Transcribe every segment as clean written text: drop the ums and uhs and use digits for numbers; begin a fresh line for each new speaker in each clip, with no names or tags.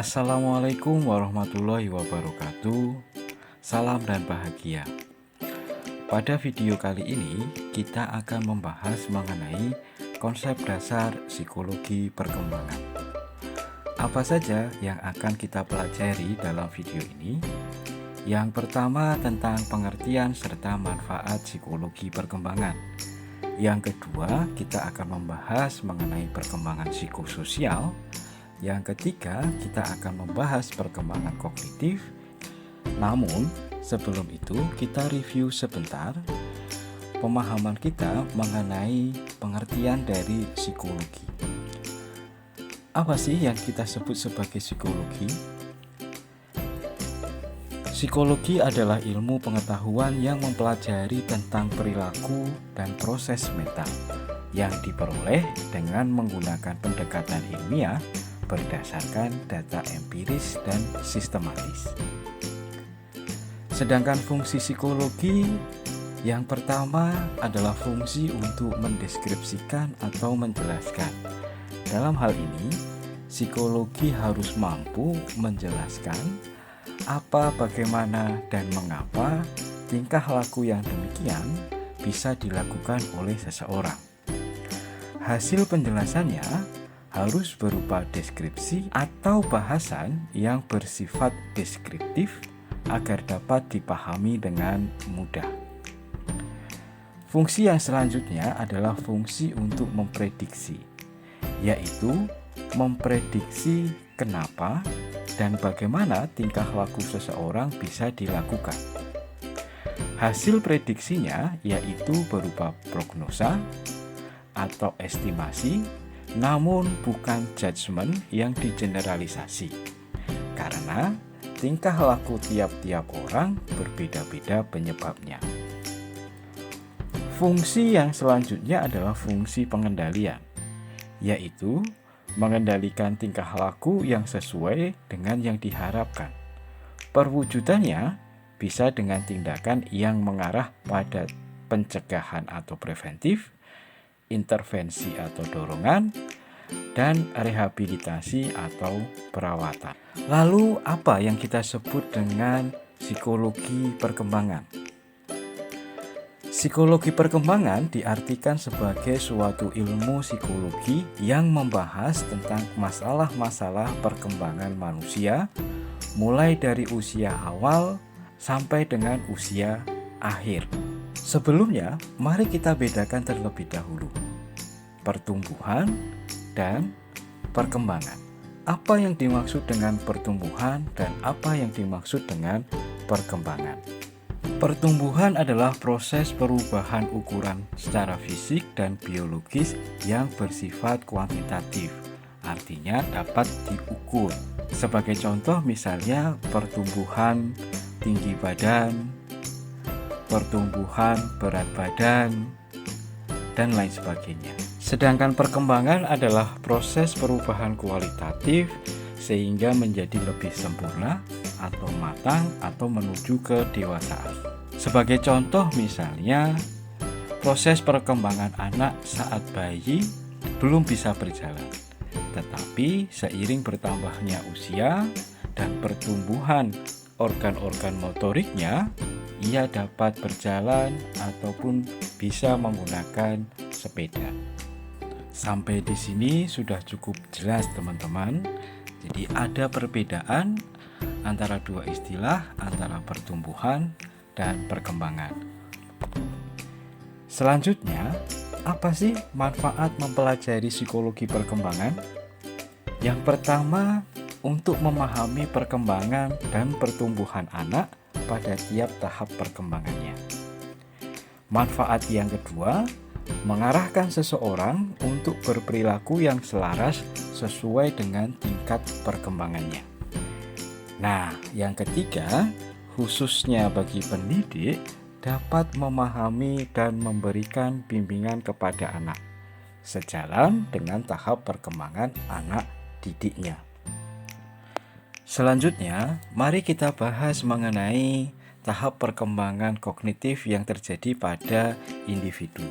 Assalamualaikum warahmatullahi wabarakatuh. Salam dan bahagia. Pada video kali ini kita akan membahas mengenai konsep dasar psikologi perkembangan. Apa saja yang akan kita pelajari dalam video ini? Yang pertama tentang pengertian serta manfaat psikologi perkembangan. Yang kedua, kita akan membahas mengenai perkembangan psikososial. Yang ketiga, kita akan membahas perkembangan kognitif. Namun, sebelum itu kita review sebentar pemahaman kita mengenai pengertian dari psikologi. Apa sih yang kita sebut sebagai psikologi? Psikologi adalah ilmu pengetahuan yang mempelajari tentang perilaku dan proses mental yang diperoleh dengan menggunakan pendekatan ilmiah berdasarkan data empiris dan sistematis. Sedangkan fungsi psikologi yang pertama adalah fungsi untuk mendeskripsikan atau menjelaskan. Dalam hal ini, psikologi harus mampu menjelaskan apa, bagaimana, dan mengapa tingkah laku yang demikian bisa dilakukan oleh seseorang. Hasil penjelasannya harus berupa deskripsi atau bahasan yang bersifat deskriptif agar dapat dipahami dengan mudah. Fungsi yang selanjutnya adalah fungsi untuk memprediksi, yaitu memprediksi kenapa dan bagaimana tingkah laku seseorang bisa dilakukan. Hasil prediksinya yaitu berupa prognosa atau estimasi, namun bukan judgement yang digeneralisasi, karena tingkah laku tiap-tiap orang berbeda-beda penyebabnya. Fungsi yang selanjutnya adalah fungsi pengendalian, yaitu mengendalikan tingkah laku yang sesuai dengan yang diharapkan. Perwujudannya bisa dengan tindakan yang mengarah pada pencegahan atau preventif, intervensi atau dorongan, dan rehabilitasi atau perawatan. Lalu apa yang kita sebut dengan psikologi perkembangan? Psikologi perkembangan diartikan sebagai suatu ilmu psikologi yang membahas tentang masalah-masalah perkembangan manusia mulai dari usia awal sampai dengan usia akhir. Sebelumnya, mari kita bedakan terlebih dahulu pertumbuhan dan perkembangan. Apa yang dimaksud dengan pertumbuhan dan apa yang dimaksud dengan perkembangan? Pertumbuhan adalah proses perubahan ukuran secara fisik dan biologis yang bersifat kuantitatif, artinya dapat diukur. Sebagai contoh misalnya pertumbuhan tinggi badan, pertumbuhan berat badan, dan lain sebagainya. Sedangkan perkembangan adalah proses perubahan kualitatif sehingga menjadi lebih sempurna atau matang atau menuju ke dewasaan. Sebagai contoh misalnya, proses perkembangan anak saat bayi belum bisa berjalan, tetapi seiring bertambahnya usia dan pertumbuhan organ-organ motoriknya, ia dapat berjalan ataupun bisa menggunakan sepeda. Sampai di sini sudah cukup jelas teman-teman. Jadi ada perbedaan antara dua istilah, antara pertumbuhan dan perkembangan. Selanjutnya, apa sih manfaat mempelajari psikologi perkembangan? Yang pertama, untuk memahami perkembangan dan pertumbuhan anak pada tiap tahap perkembangannya. Manfaat yang kedua, mengarahkan seseorang untuk berperilaku yang selaras sesuai dengan tingkat perkembangannya. Nah, yang ketiga, khususnya bagi pendidik, dapat memahami dan memberikan bimbingan kepada anak, sejalan dengan tahap perkembangan anak didiknya. Selanjutnya, mari kita bahas mengenai tahap perkembangan kognitif yang terjadi pada individu.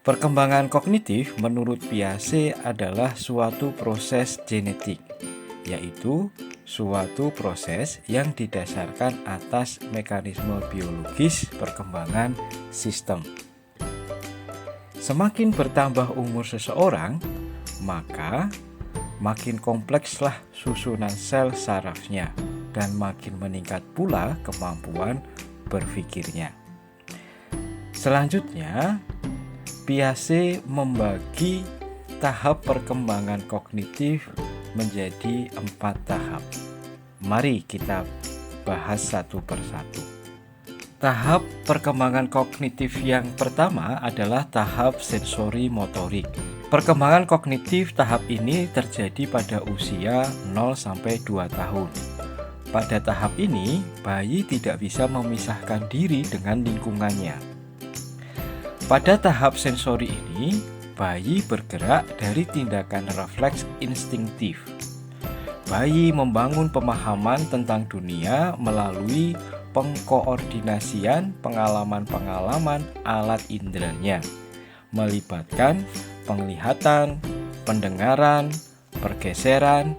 Perkembangan kognitif menurut Piaget adalah suatu proses genetik, yaitu suatu proses yang didasarkan atas mekanisme biologis perkembangan sistem. Semakin bertambah umur seseorang, maka makin komplekslah susunan sel sarafnya dan makin meningkat pula kemampuan berpikirnya. Selanjutnya, Piaget membagi tahap perkembangan kognitif menjadi 4 tahap. Mari kita bahas satu persatu. Tahap perkembangan kognitif yang pertama adalah tahap sensori motorik. Perkembangan kognitif tahap ini terjadi pada usia 0-2 tahun. Pada tahap ini, bayi tidak bisa memisahkan diri dengan lingkungannya. Pada tahap sensori ini, bayi bergerak dari tindakan refleks instinktif. Bayi membangun pemahaman tentang dunia melalui pengkoordinasian pengalaman-pengalaman alat inderanya, melibatkan penglihatan, pendengaran, pergeseran,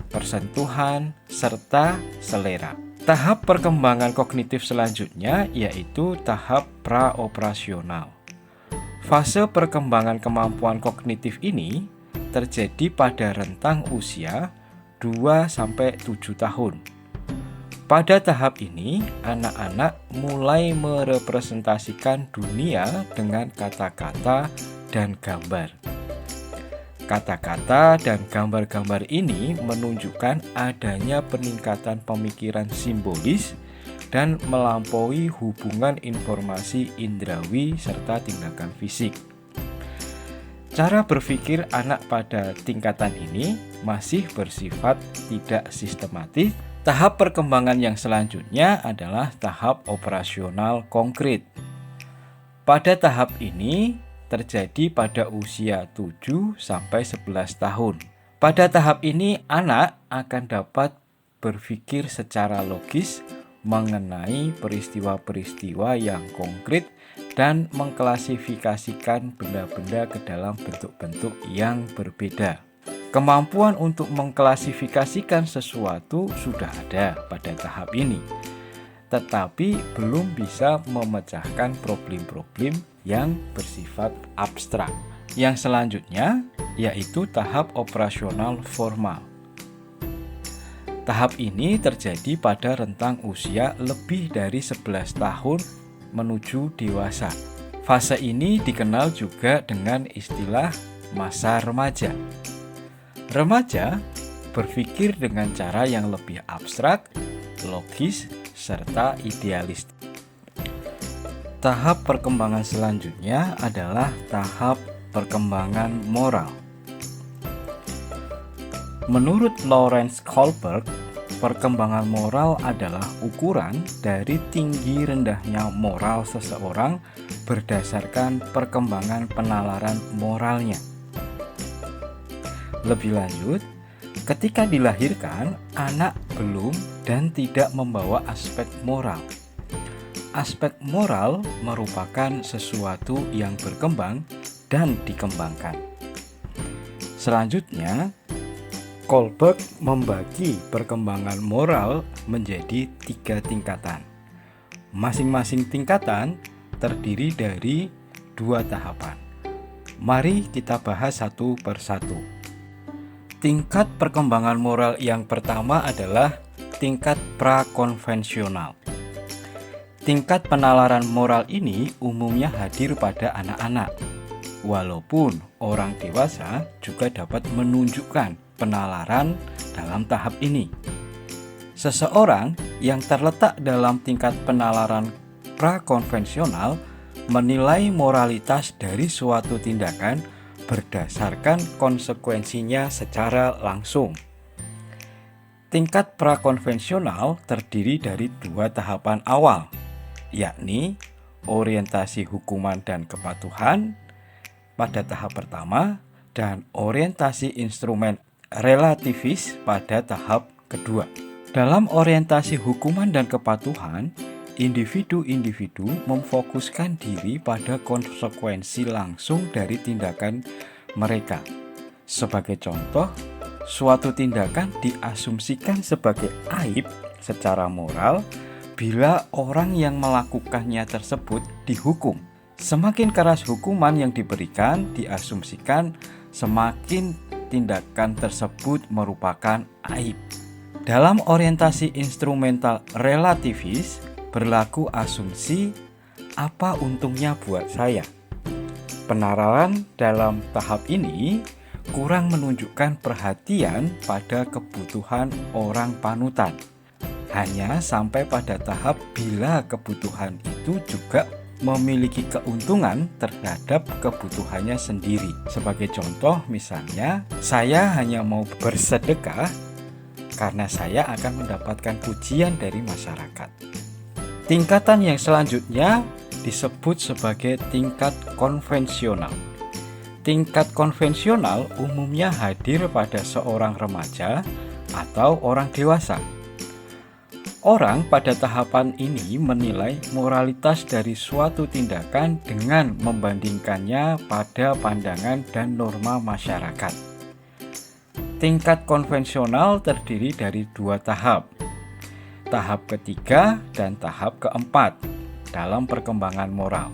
persentuhan, serta selera. Tahap perkembangan kognitif selanjutnya yaitu tahap praoperasional. Fase perkembangan kemampuan kognitif ini terjadi pada rentang usia 2-7 tahun. Pada tahap ini, anak-anak mulai merepresentasikan dunia dengan kata-kata dan gambar. Kata-kata dan gambar-gambar ini menunjukkan adanya peningkatan pemikiran simbolis dan melampaui hubungan informasi indrawi serta tindakan fisik. Cara berpikir anak pada tingkatan ini masih bersifat tidak sistematis. Tahap perkembangan yang selanjutnya adalah tahap operasional konkret. Pada tahap ini terjadi pada usia 7-11 tahun. Pada tahap ini anak akan dapat berpikir secara logis mengenai peristiwa-peristiwa yang konkret dan mengklasifikasikan benda-benda ke dalam bentuk-bentuk yang berbeda. Kemampuan untuk mengklasifikasikan sesuatu sudah ada pada tahap ini, tetapi belum bisa memecahkan problem-problem yang bersifat abstrak. Yang selanjutnya yaitu tahap operasional formal. Tahap ini terjadi pada rentang usia lebih dari 11 tahun menuju dewasa. Fase ini dikenal juga dengan istilah masa remaja. Remaja berpikir dengan cara yang lebih abstrak, logis, serta idealis. Tahap perkembangan selanjutnya adalah tahap perkembangan moral. Menurut Lawrence Kohlberg, perkembangan moral adalah ukuran dari tinggi rendahnya moral seseorang berdasarkan perkembangan penalaran moralnya. Lebih lanjut, ketika dilahirkan, anak belum dan tidak membawa aspek moral. Aspek moral merupakan sesuatu yang berkembang dan dikembangkan. Selanjutnya, Kohlberg membagi perkembangan moral menjadi 3 tingkatan. Masing-masing tingkatan terdiri dari 2 tahapan. Mari kita bahas satu persatu. Tingkat perkembangan moral yang pertama adalah tingkat prakonvensional. Tingkat penalaran moral ini umumnya hadir pada anak-anak, walaupun orang dewasa juga dapat menunjukkan penalaran dalam tahap ini. Seseorang yang terletak dalam tingkat penalaran prakonvensional menilai moralitas dari suatu tindakan berdasarkan konsekuensinya secara langsung. Tingkat prakonvensional terdiri dari 2 tahapan awal, yakni orientasi hukuman dan kepatuhan pada tahap pertama dan orientasi instrumen relativis pada tahap kedua. Dalam orientasi hukuman dan kepatuhan, individu-individu memfokuskan diri pada konsekuensi langsung dari tindakan mereka. Sebagai contoh, suatu tindakan diasumsikan sebagai aib secara moral bila orang yang melakukannya tersebut dihukum. Semakin keras hukuman yang diberikan, diasumsikan semakin tindakan tersebut merupakan aib. Dalam orientasi instrumental relativis, berlaku asumsi apa untungnya buat saya. Penalaran dalam tahap ini kurang menunjukkan perhatian pada kebutuhan orang panutan. Hanya sampai pada tahap bila kebutuhan itu juga memiliki keuntungan terhadap kebutuhannya sendiri. Sebagai contoh, misalnya, saya hanya mau bersedekah karena saya akan mendapatkan pujian dari masyarakat. Tingkatan yang selanjutnya disebut sebagai tingkat konvensional. Tingkat konvensional umumnya hadir pada seorang remaja atau orang dewasa. Orang pada tahapan ini menilai moralitas dari suatu tindakan dengan membandingkannya pada pandangan dan norma masyarakat. Tingkat konvensional terdiri dari dua tahap. Tahap ketiga dan tahap keempat dalam perkembangan moral.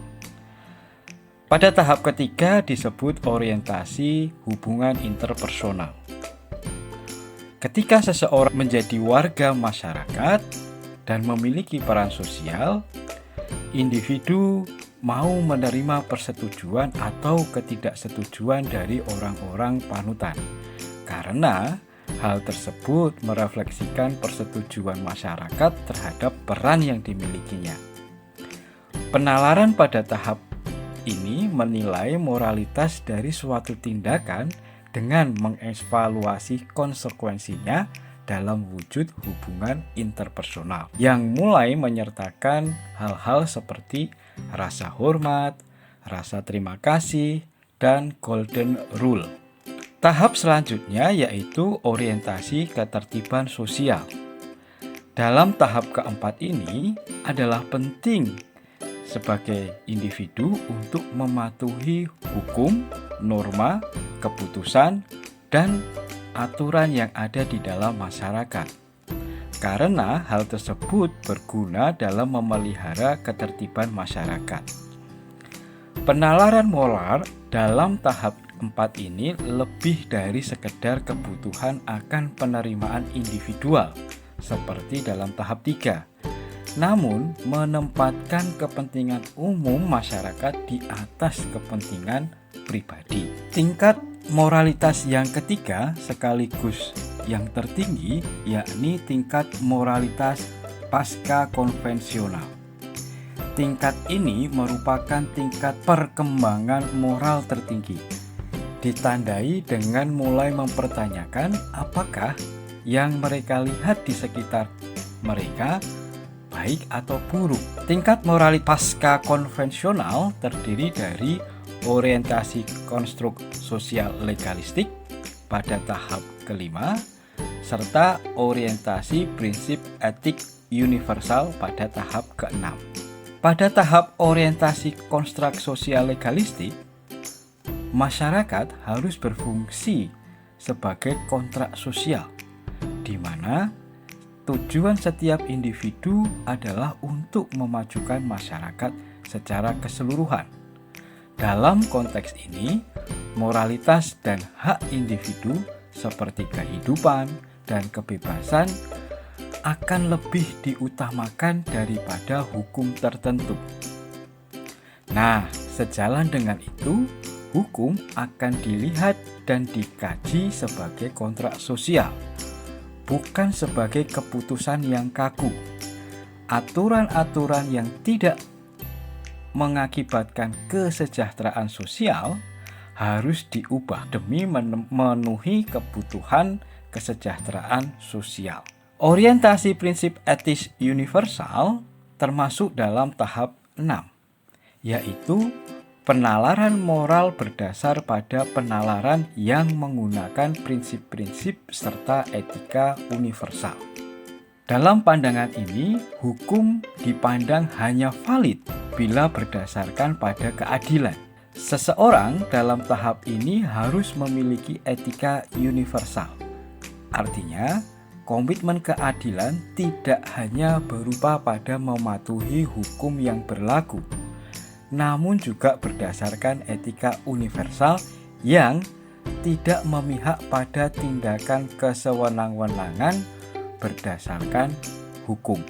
Pada tahap ketiga disebut orientasi hubungan interpersonal. Ketika seseorang menjadi warga masyarakat dan memiliki peran sosial, individu mau menerima persetujuan atau ketidaksetujuan dari orang-orang panutan, karena hal tersebut merefleksikan persetujuan masyarakat terhadap peran yang dimilikinya. Penalaran pada tahap ini menilai moralitas dari suatu tindakan dengan mengevaluasi konsekuensinya dalam wujud hubungan interpersonal yang mulai menyertakan hal-hal seperti rasa hormat, rasa terima kasih, dan golden rule. Tahap selanjutnya yaitu orientasi ketertiban sosial. Dalam tahap keempat ini adalah penting sebagai individu untuk mematuhi hukum, norma, keputusan, dan aturan yang ada di dalam masyarakat. Karena hal tersebut berguna dalam memelihara ketertiban masyarakat. Penalaran moral dalam tahap 4 ini lebih dari sekedar kebutuhan akan penerimaan individual seperti dalam tahap 3, namun menempatkan kepentingan umum masyarakat di atas kepentingan pribadi. Tingkat moralitas yang ketiga sekaligus yang tertinggi yakni tingkat moralitas pasca konvensional. Tingkat ini merupakan tingkat perkembangan moral tertinggi, ditandai dengan mulai mempertanyakan apakah yang mereka lihat di sekitar mereka baik atau buruk. Tingkat moralitas pasca konvensional terdiri dari orientasi konstruk sosial legalistik pada tahap kelima, serta orientasi prinsip etik universal pada tahap keenam. Pada tahap orientasi konstruk sosial legalistik, masyarakat harus berfungsi sebagai kontrak sosial, di mana tujuan setiap individu adalah untuk memajukan masyarakat secara keseluruhan. Dalam konteks ini, moralitas dan hak individu seperti kehidupan dan kebebasan akan lebih diutamakan daripada hukum tertentu. Nah, sejalan dengan itu, hukum akan dilihat dan dikaji sebagai kontrak sosial, bukan sebagai keputusan yang kaku. Aturan-aturan yang tidak mengakibatkan kesejahteraan sosial harus diubah demi memenuhi kebutuhan kesejahteraan sosial. Orientasi prinsip etis universal termasuk dalam tahap 6, yaitu penalaran moral berdasar pada penalaran yang menggunakan prinsip-prinsip serta etika universal. Dalam pandangan ini, hukum dipandang hanya valid bila berdasarkan pada keadilan. Seseorang dalam tahap ini harus memiliki etika universal. Artinya, komitmen keadilan tidak hanya berupa pada mematuhi hukum yang berlaku, namun juga berdasarkan etika universal yang tidak memihak pada tindakan kesewenang-wenangan berdasarkan hukum.